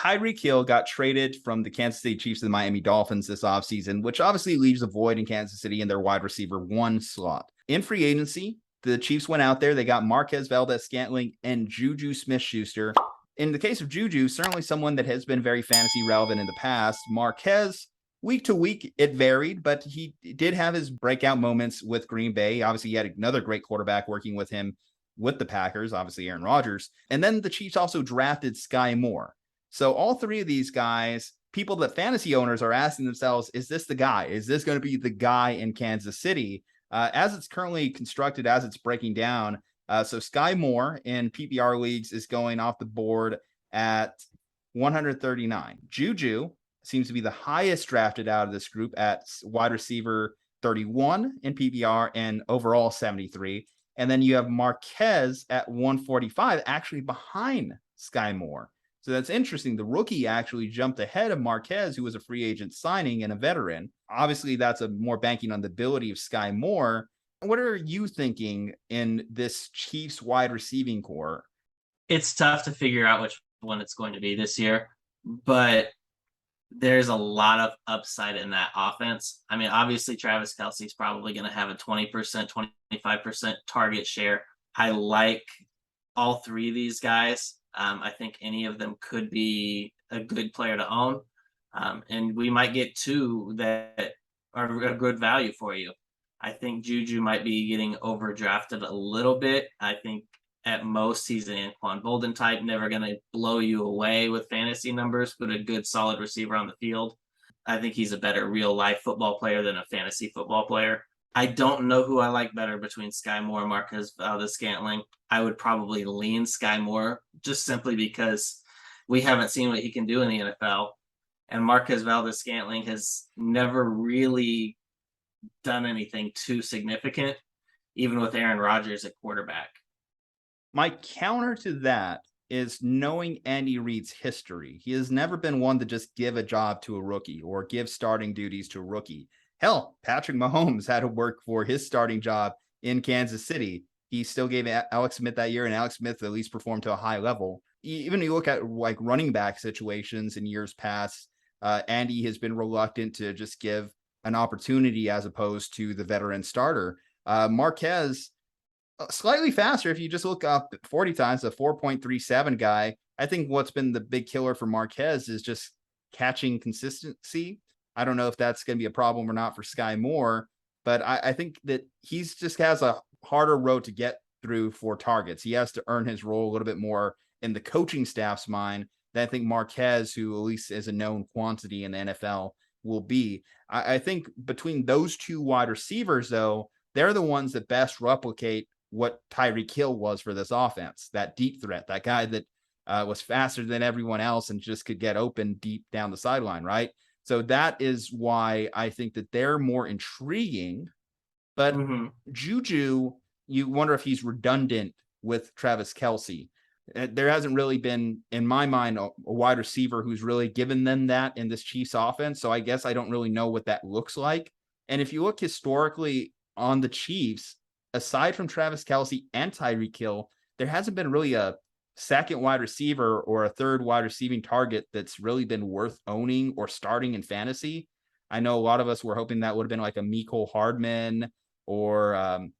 Tyreek Hill got traded from the Kansas City Chiefs to the Miami Dolphins this offseason, which obviously leaves a void in Kansas City in their wide receiver 1 slot. In free agency, the Chiefs went out there. They got Marquez Valdez-Scantling and JuJu Smith-Schuster. In the case of JuJu, certainly someone that has been very fantasy relevant in the past. Marquez, week to week, it varied, but he did have his breakout moments with Green Bay. Obviously, he had another great quarterback working with him with the Packers, obviously Aaron Rodgers. And then the Chiefs also drafted Skyy Moore. So all three of these guys, people that fantasy owners are asking themselves, is this the guy? Is this going to be the guy in Kansas City? As it's currently constructed, as it's breaking down, so Skyy Moore in PPR leagues is going off the board at 139. JuJu seems to be the highest drafted out of this group at wide receiver 31 in PPR and overall 73. And then you have Marquez at 145, actually behind Skyy Moore. So that's interesting. The rookie actually jumped ahead of Marquez, who was a free agent signing and a veteran. Obviously, that's a more banking on the ability of Skyy Moore. What are you thinking in this Chiefs wide receiving core? It's tough to figure out which one it's going to be this year, but there's a lot of upside in that offense. I mean, obviously, Travis Kelce's probably going to have a 20%, 25% target share. I like all three of these guys. I think any of them could be a good player to own. And we might get two that are a good value for you. I think JuJu might be getting overdrafted a little bit. I think at most he's an Anquan Bolden type, never going to blow you away with fantasy numbers, but a good solid receiver on the field. I think he's a better real life football player than a fantasy football player. I don't know who I like better between Skyy Moore and Marquez Valdez-Scantling. I would probably lean Skyy Moore just simply because we haven't seen what he can do in the NFL. And Marquez Valdez-Scantling has never really done anything too significant, even with Aaron Rodgers at quarterback. My counter to that is knowing Andy Reid's history. He has never been one to just give a job to a rookie or give starting duties to a rookie. Hell, Patrick Mahomes had to work for his starting job in Kansas City. He still gave Alex Smith that year, and Alex Smith at least performed to a high level. Even you look at like running back situations in years past, Andy has been reluctant to just give an opportunity as opposed to the veteran starter. Marquez, slightly faster. If you just look up 40 times, a 4.37 guy. I think what's been the big killer for Marquez is just catching consistency. I don't know if that's going to be a problem or not for Skyy Moore, but I think that he's just has a harder road to get through for targets. He has to earn his role a little bit more in the coaching staff's mind than I think Marquez, who at least is a known quantity in the NFL, will be. I think between those two wide receivers, though, they're the ones that best replicate what Tyreek Hill was for this offense, that deep threat, that guy that was faster than everyone else and just could get open deep down the sideline, right? So that is why I think that they're more intriguing. But JuJu, you wonder if he's redundant with Travis Kelce. There hasn't really been, in my mind, a wide receiver who's really given them that in this Chiefs offense. So I guess I don't really know what that looks like. And if you look historically on the Chiefs, aside from Travis Kelce and Tyreek Hill, there hasn't been really a second wide receiver or a third wide receiving target that's really been worth owning or starting in fantasy. I know a lot of us were hoping that would have been like a Mecole Hardman or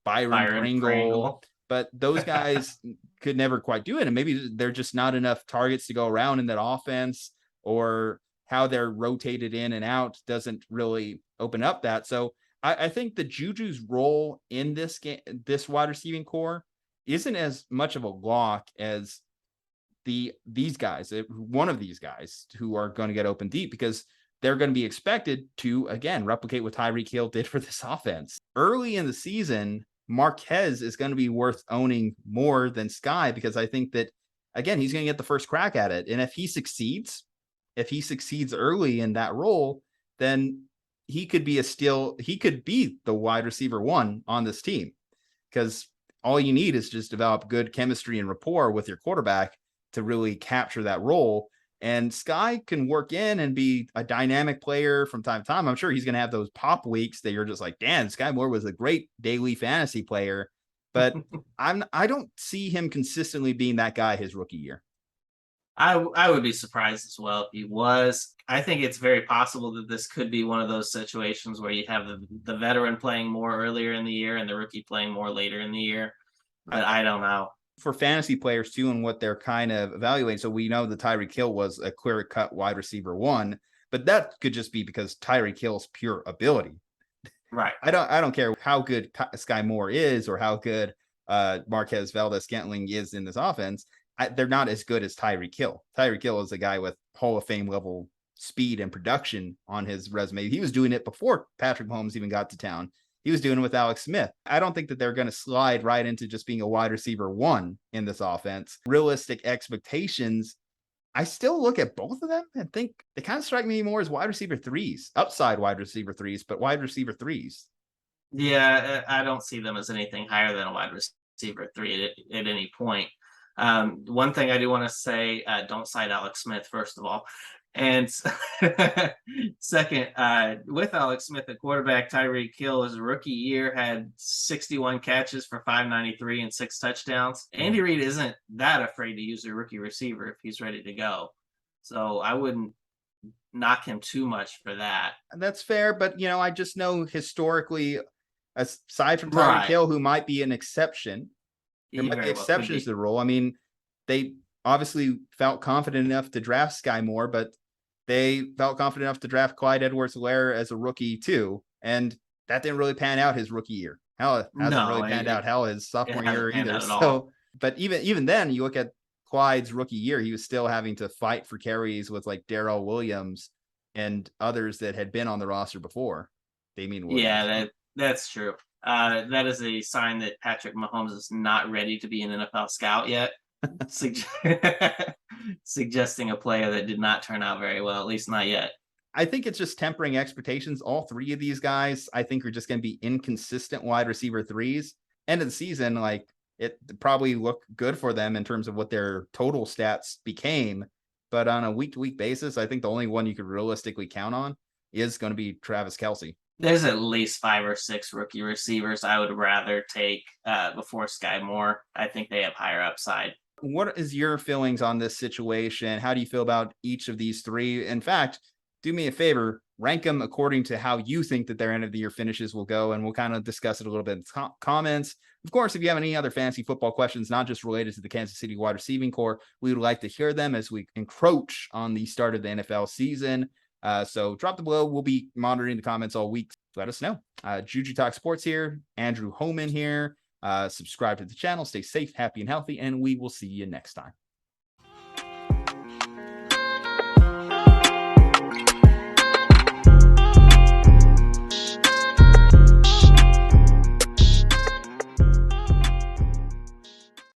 Byron Pringle, but those guys could never quite do it. And maybe they're just not enough targets to go around in that offense, or how they're rotated in and out doesn't really open up that. So I think the JuJu's role in this game, this wide receiving core, isn't as much of a lock as these guys, one of these guys who are going to get open deep, because they're going to be expected to, again, replicate what Tyreek Hill did for this offense. Early in the season, Marquez is going to be worth owning more than Skyy, because I think that, again, he's going to get the first crack at it. And if he succeeds early in that role, then he could be he could be the wide receiver 1 on this team, because all you need is just develop good chemistry and rapport with your quarterback to really capture that role. And Skyy can work in and be a dynamic player from time to time. I'm sure he's going to have those pop weeks that you're just like, damn, Skyy Moore was a great daily fantasy player. But I don't see him consistently being that guy his rookie year. I would be surprised as well if he was. I think it's very possible that this could be one of those situations where you have the veteran playing more earlier in the year and the rookie playing more later in the year. But I don't know. For fantasy players too, and what they're kind of evaluating. So we know that Tyreek Hill was a clear cut wide receiver 1, but that could just be because Tyreek Hill's pure ability. Right. I don't care how good Skyy Moore is or how good Marquez Valdez-Scantling is in this offense. They're not as good as Tyreek Hill. Tyreek Hill is a guy with Hall of Fame level speed and production on his resume. He was doing it before Patrick Mahomes even got to town. He was doing it with Alex Smith. I don't think that they're going to slide right into just being a wide receiver 1 in this offense. Realistic expectations, I still look at both of them and think they kind of strike me more as wide receiver 3s, upside wide receiver 3s, but wide receiver 3s. Yeah, I don't see them as anything higher than a wide receiver 3 at any point. One thing I do want to say, don't cite Alex Smith, first of all. And second, with Alex Smith at quarterback, Tyreek Hill, his rookie year, had 61 catches for 593 and 6 touchdowns. Andy Reid isn't that afraid to use a rookie receiver if he's ready to go. So I wouldn't knock him too much for that. That's fair, but I just know historically, aside from Tyreek Hill, who might be an exception, there might be exceptions to the rule. I mean, they obviously felt confident enough to draft Skyy Moore, but they felt confident enough to draft Clyde Edwards-Helaire as a rookie too, and that didn't really pan out his rookie year. Hell, it hasn't really panned out his sophomore year either. So, but even then, you look at Clyde's rookie year, he was still having to fight for carries with like Darrell Williams and others that had been on the roster before. Damian Williams. Yeah, that's true. That is a sign that Patrick Mahomes is not ready to be an NFL scout yet. Suggesting a player that did not turn out very well, at least not yet. I think it's just tempering expectations. All 3 of these guys, I think, are just going to be inconsistent wide receiver 3s. End of the season, like, it probably looked good for them in terms of what their total stats became. But on a week-to-week basis, I think the only one you could realistically count on is going to be Travis Kelce. There's at least 5 or 6 rookie receivers I would rather take before Skyy Moore. I think they have higher upside. What is your feelings on this situation? How do you feel about each of these 3? In fact, do me a favor, rank them according to how you think that their end of the year finishes will go, and we'll kind of discuss it a little bit in comments. Of course, if you have any other fantasy football questions, not just related to the Kansas City wide receiving core, we would like to hear them as we encroach on the start of the NFL season. So drop them below. We'll be monitoring the comments all week. Let us know. JuJu Talk Sports here. Andrew Hohman here. Subscribe to the channel. Stay safe, happy, and healthy, and we will see you next time.